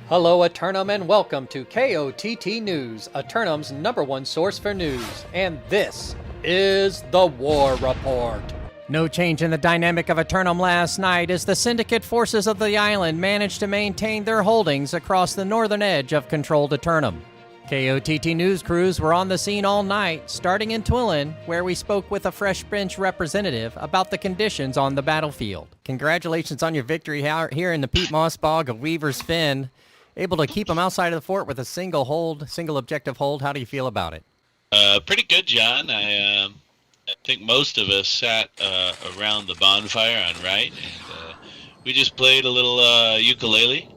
Hello, Eternum, and welcome to KOTT News, Eternum's #1 source for news. And this is the War Report. No change in the dynamic of Eternum last night as the syndicate forces of the island managed to maintain their holdings across the northern edge of controlled Eternum. KOTT news crews were on the scene all night, starting in Twillin, where we spoke with a Fresh Bench representative about the conditions on the battlefield. Congratulations on your victory here in the Peat Moss Bog of Weaver's Fen. Able to keep them outside of the fort with a single objective hold. How do you feel about it? Pretty good, John. I think most of us sat around the bonfire on right, and we just played a little ukulele.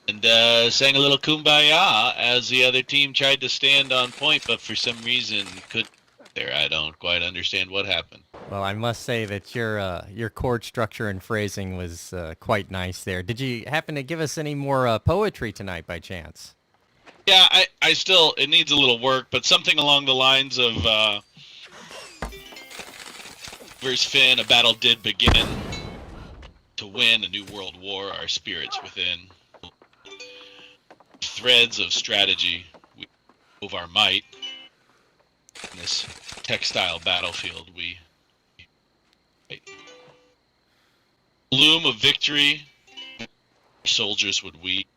And sang a little kumbaya as the other team tried to stand on point, but for some reason couldn't there. I don't quite understand what happened. Well, I must say that your chord structure and phrasing was quite nice there. Did you happen to give us any more poetry tonight by chance? Yeah, I still, it needs a little work, but something along the lines of Verse Finn, a battle did begin. To win a new world war, our spirits within. Threads of strategy, we move our might. In this textile battlefield, we bloom of victory, soldiers would weep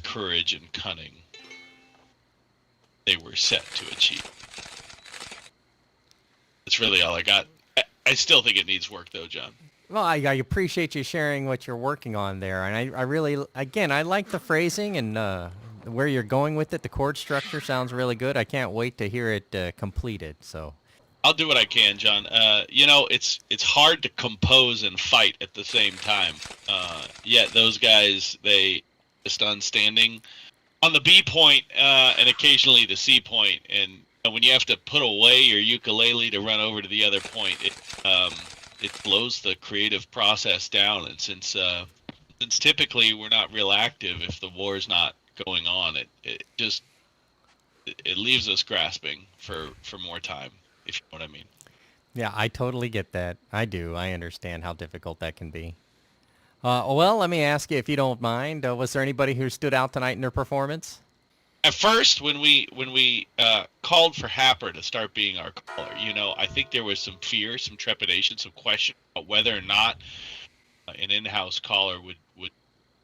courage and cunning they were set to achieve. That's really all I got. I still think it needs work though, John. Well, I appreciate you sharing what you're working on there, and I really, again, I like the phrasing and where you're going with it. The chord structure sounds really good. I can't wait to hear it completed, so. I'll do what I can, John. You know, it's hard to compose and fight at the same time. Yet those guys, they just on standing on the B point and occasionally the C point. And when you have to put away your ukulele to run over to the other point, it slows the creative process down. And since typically we're not real active if the war's not going on, it leaves us grasping for more time. If you know what I mean. Yeah, I totally get that. I do. I understand how difficult that can be. Well, let me ask you, if you don't mind, was there anybody who stood out tonight in their performance? At first, when we called for Happer to start being our caller, you know, I think there was some fear, some trepidation, some question about whether or not an in-house caller would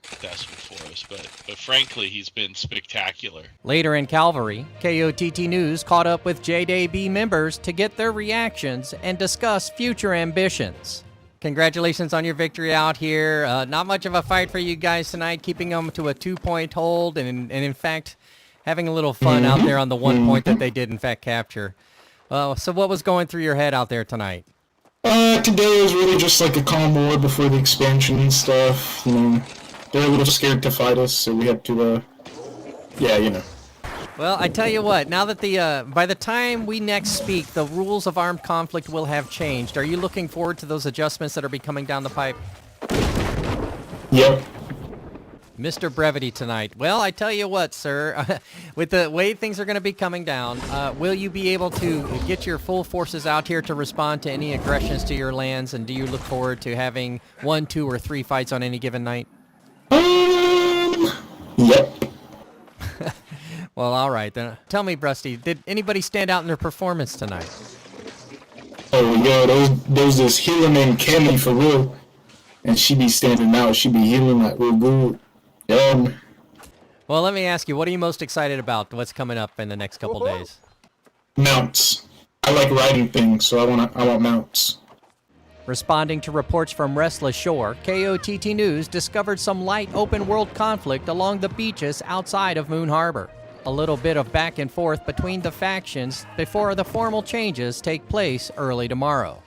successful for us, but frankly, he's been spectacular. Later in Calvary, KOTT News caught up with JDB members to get their reactions and discuss future ambitions. Congratulations on your victory out here. Not much of a fight for you guys tonight, keeping them to a 2-point hold, and in fact, having a little fun out there on the 1 point that they did in fact capture. So what was going through your head out there tonight? Today was really just like a calm war before the expansion and stuff, you know. They're a little scared to fight us, so we have to, yeah, you know. Well, I tell you what, now that by the time we next speak, the rules of armed conflict will have changed. Are you looking forward to those adjustments that are coming down the pipe? Yep. Mr. Brevity tonight. Well, I tell you what, sir, with the way things are going to be coming down, will you be able to get your full forces out here to respond to any aggressions to your lands, and do you look forward to having 1, 2, or 3 fights on any given night? Yep. Well, all right then. Tell me, Brusty, did anybody stand out in their performance tonight? Oh, yeah, there's this healer named Cammy for real, and she be standing out. She be healing like real good. Well, let me ask you, what are you most excited about? What's coming up in the next couple days? Mounts. I like riding things, so I want mounts. Responding to reports from Restless Shore, KOTT News discovered some light open-world conflict along the beaches outside of Moon Harbor. A little bit of back and forth between the factions before the formal changes take place early tomorrow.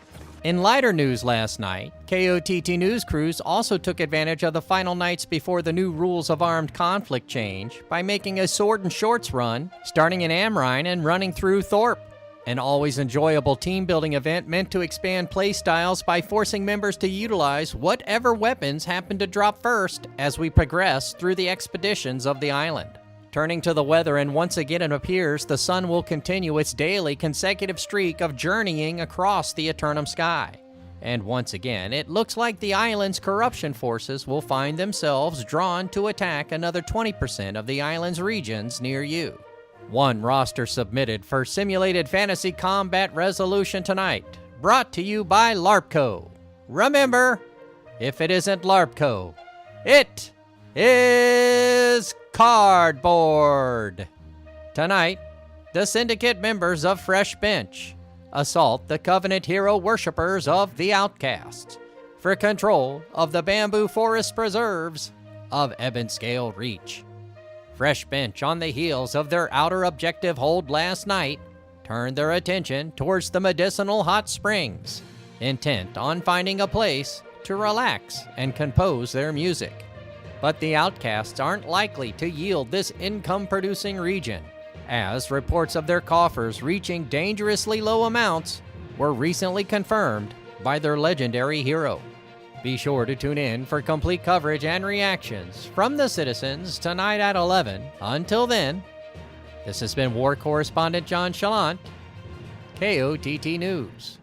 In lighter news last night, KOTT News crews also took advantage of the final nights before the new rules of armed conflict change by making a sword and shorts run, starting in Amrine and running through Thorpe. An always enjoyable team-building event meant to expand playstyles by forcing members to utilize whatever weapons happen to drop first as we progress through the expeditions of the island. Turning to the weather, and once again it appears the sun will continue its daily consecutive streak of journeying across the Eternum sky. And once again, it looks like the island's corruption forces will find themselves drawn to attack another 20% of the island's regions near you. One roster submitted for simulated fantasy combat resolution tonight, brought to you by LARPco. Remember, if it isn't LARPco, it is cardboard. Tonight, the syndicate members of Fresh Bench assault the Covenant hero worshippers of the Outcasts for control of the bamboo forest preserves of Ebonscale Reach. Fresh Bench, on the heels of their outer objective hold last night, turned their attention towards the medicinal hot springs, intent on finding a place to relax and compose their music. But the Outcasts aren't likely to yield this income-producing region, as reports of their coffers reaching dangerously low amounts were recently confirmed by their legendary hero. Be sure to tune in for complete coverage and reactions from the citizens tonight at 11. Until then, this has been War Correspondent JChalant, KOTT News.